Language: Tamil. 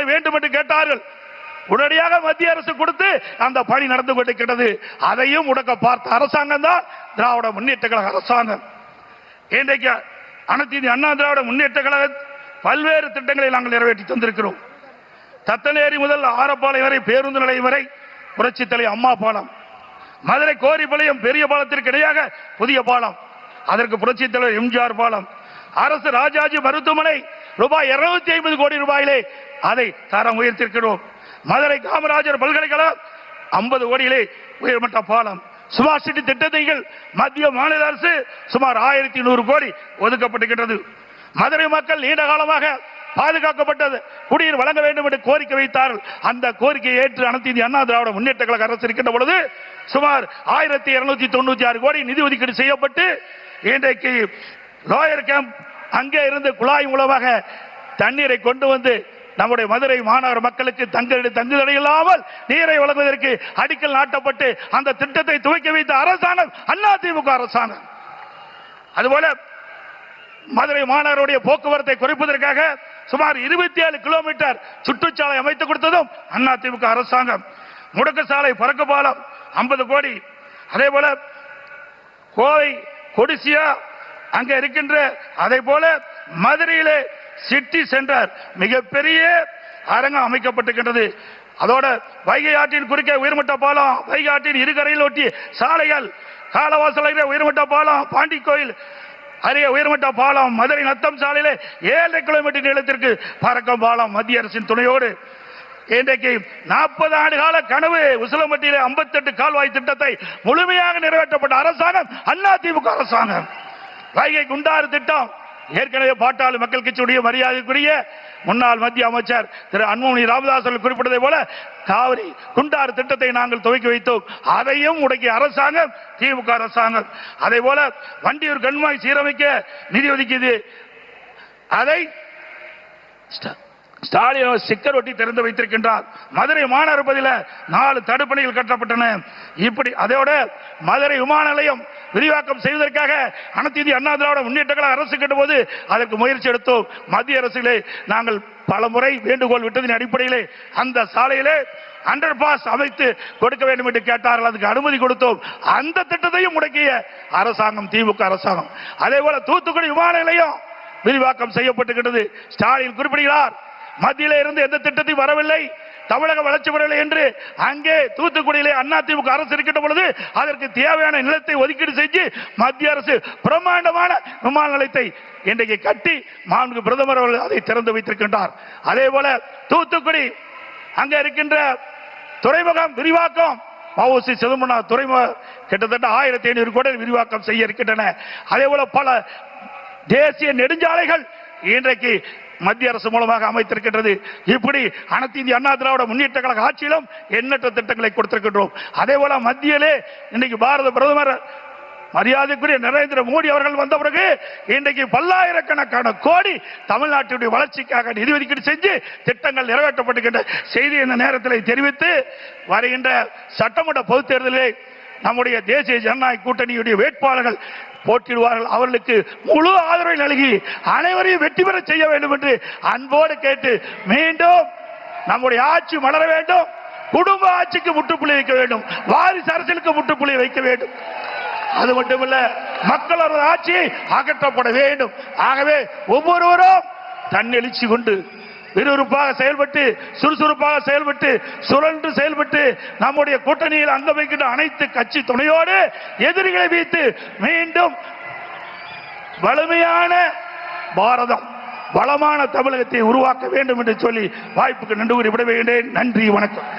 மருத்துவமனை வேண்டும் என்று கேட்டார்கள். உடனடியாக மத்திய அரசு கொடுத்து அந்த பணி நடந்து கொண்டிருக்கிறது. அதையும் முடக்க பார்த்த அரசாங்கம் தான் திராவிட முன்னேற்ற கழக அரசாங்கம். இன்றைக்கு அனைத்து இந்திய அண்ணா திராவிட முன்னேற்ற கழக பல்வேறு திட்டங்களை நாங்கள் நிறைவேற்றி தந்திருக்கிறோம். தத்தனேரி முதல் ஆரப்பாளையம் வரை பேருந்து நிலையம் வரை புரட்சி தலைவர் அம்மா பாலம், மதுரை கோரிப்பாளையம் பெரிய பாலத்திற்கு இணையாக புதிய பாலம், அதற்கு புரட்சி தலைவர் எம்ஜிஆர் பாலம், அரசு ராஜாஜி மருத்துவமனை ரூபாய் 250 கோடி ரூபாயிலே அதை தரம் உயர்த்திருக்கிறோம். மதுரை காமராஜர் பல்கலைக்கழகம் 50 கோடியிலே உயர்மட்ட பாலம். ஸ்மார்ட் சிட்டி திட்டங்கள் மத்திய மாநில அரசு சுமார் 1100 கோடி ஒதுக்கப்பட்டிருக்கிறது. மதுரை மக்கள் நீண்ட காலமாக பாதுகாக்கப்பட்டது குடிநீர் வழங்க வேண்டும் என்று கோரிக்கை வைத்தார்கள். அந்த கோரிக்கையை ஏற்று அனைத்து இந்திய அண்ணா திராவிட முன்னேற்ற கழக அரசு இருக்கின்ற பொழுது சுமார் 1296 கோடி நிதி ஒதுக்கீடு செய்யப்பட்டு இன்றைக்கு லோயர் கேம்ப் அங்கே இருந்து குழாய் மூலமாக தண்ணீரை கொண்டு வந்து நம்முடைய மதுரை மாநகர மக்களுக்கு தங்குதடை இல்லாமல் நீரை வழங்குவதற்கு அடிக்கல் நாட்டப்பட்டு அந்த திட்டத்தை துவக்கி வைத்த அரசாங்கம் அதிமுக அரசாங்கம். அதுபோல மதுரை மாநகருடைய போக்குவரத்தை குறைப்பதற்காக சுமார் 27 கிலோமீட்டர் சுற்றுச்சாலை அமைத்துக் கொடுத்ததும் அதிமுக அரசாங்கம். முடக்கு சாலை பறக்க பாலம் 50 கோடி. அதே போல கோவை கொடிசியா அங்க இருக்கின்ற அதே போல மதுரையிலே சிட்டி சென்டர் மிகப்பெரிய அரங்கம் அமைக்கப்பட்டிருக்கின்றது. அதோட வைகை ஆற்றின் குறுக்கே உயர்மட்ட பாலம், வைகை ஆற்றின் இருகரையில் ஒட்டிய சாலைகள், காலவாசல் உயர்மட்ட பாலம், பாண்டி கோயில் அருகே உயர்மட்ட பாலம், மதுரை நத்தம் சாலையிலே 7 கிலோமீட்டர் நீளத்திற்கு பறக்கும் பாலம் மத்திய அரசின் துணையோடு இன்றைக்கு 40 ஆண்டு கால கனவு உசிலம்பட்டியிலே 58 கால்வாய் திட்டத்தை முழுமையாக நிறைவேற்றப்பட்ட அரசாங்கம் அதிமுக அரசாங்கம். வைகை குண்டாறு திட்டம் ஏற்கனவே பாட்டாளி மக்கள் கட்சியுடைய மரியாதைக்குரிய முன்னாள் மத்திய அமைச்சர் திரு அன்புமணி ராமதாஸ் குறிப்பிட்டதை போல காவிரி குண்டாறு திட்டத்தை நாங்கள் துவக்கி வைத்தோம். அதையும் முடக்கிய அரசாங்கம் திமுக அரசாங்கம். அதே போல வண்டியூர் கண்மாய் சீரமைக்க நிதி ஒதுக்கியது. அதை ஸ்டாலின் ஸ்டிக்கர் ஒட்டி திறந்து வைத்திருக்கின்றார். மதுரை மாநகர பகுதியில் 4 தடுப்பணைகள் கட்டப்பட்டன. இப்படி அதோட மதுரை விமான நிலையம் விரிவாக்கம் செய்வதற்காக அனைத்து இந்திய அண்ணா திராவிட முன்னேற்ற கழக அரசு கேட்டபோது அதற்கு முயற்சி எடுத்தோம். மத்திய அரசிலே நாங்கள் பல முறை வேண்டுகோள் விட்டதின் அடிப்படையிலே அந்த சாலையிலே அண்டர் பாஸ் அமைத்து கொடுக்க வேண்டும் என்று கேட்டார்கள். அதுக்கு அனுமதி கொடுத்தோம். அந்த திட்டத்தையும் முடக்கிய அரசாங்கம் திமுக அரசாங்கம். அதே போல தூத்துக்குடி விமான நிலையம் விரிவாக்கம் செய்யப்பட்டிருக்கிறது. ஸ்டாலின் குறிப்பிடுகிறார், மத்தியில இருந்து எந்த திட்டத்தையும் வரவில்லை, தமிழக வளர்ச்சி பெறவில்லை என்று. அங்கே தூத்துக்குடியிலே அதிமுக அரசு இருக்கின்ற பொழுது அதற்கு தேவையான நிலத்தை ஒதுக்கீடு செஞ்சு மத்திய அரசு பிரம்மாண்டமான விமான நிலையத்தை இன்றைக்கு கட்டி மாண்புமிகு பிரதமர் அவர்கள் அதை திறந்து வைத்திருக்கின்றார். அதே போல தூத்துக்குடி அங்க இருக்கின்ற துறைமுகம் விரிவாக்கம், வஉசி சிதம்பரம் துறைமுகம் கிட்டத்தட்ட 1500 கோடி விரிவாக்கம் செய்ய இருக்கின்றன. அதே போல பல தேசிய நெடுஞ்சாலைகள் இன்றைக்கு மத்திய அரசு மூலமாக அமைத்திருக்கின்றது. இப்படி அனைத்து இந்திய அண்ணா திராவிட முன்னேற்ற கழக ஆட்சியிலும் எண்ணற்ற திட்டங்களை கொடுத்திருக்கின்றோம். அதே போல மத்தியிலே இன்னைக்கு பாரத பிரதமர் மரியாதைக்குரிய நரேந்திர மோடி அவர்கள் வந்த பிறகு இன்றைக்கு பல்லாயிரக்கணக்கான கோடி தமிழ்நாட்டுடைய வளர்ச்சிக்காக நிதி ஒதுக்கீடு செஞ்சு திட்டங்கள் நிறைவேற்றப்பட்டுகின்ற செய்தி இந்த நேரத்தில் தெரிவித்து வருகின்ற சட்டமன்ற பொதுத் தேர்தலில் நம்முடைய தேசிய ஜனநாயக கூட்டணியுடைய வேட்பாளர்கள் போட்டியிடுவார்கள். அவர்களுக்கு முழு ஆதரவை நல்கி அனைவரையும் வெற்றி பெற செய்ய வேண்டும் என்று அன்போடு கேட்டு மீண்டும் நம்முடைய ஆட்சி மலர வேண்டும். குடும்ப ஆட்சிக்கு முற்றுப்புள்ளி வைக்க வேண்டும். வாரிசு அரசியலுக்கு முற்றுப்புள்ளி வைக்க வேண்டும். அது மட்டுமல்ல, மக்களோட ஆட்சி அகற்றப்பட வேண்டும். ஆகவே ஒவ்வொருவரும் தன்னெழுச்சி கொண்டு விறுவிறுப்பாக செயல்பட்டு சுறுசுறுப்பாக செயல்பட்டு சுழன்று செயல்பட்டு நம்முடைய கூட்டணியில் அங்க வைக்கின்ற அனைத்து கட்சி துணையோடு எதிரிகளை வைத்து மீண்டும் வலிமையான பாரதம், வளமான தமிழகத்தை உருவாக்க வேண்டும் என்று சொல்லி வாய்ப்புக்கு நன்றி கூறி விடைபெறுகிறேன். நன்றி, வணக்கம்.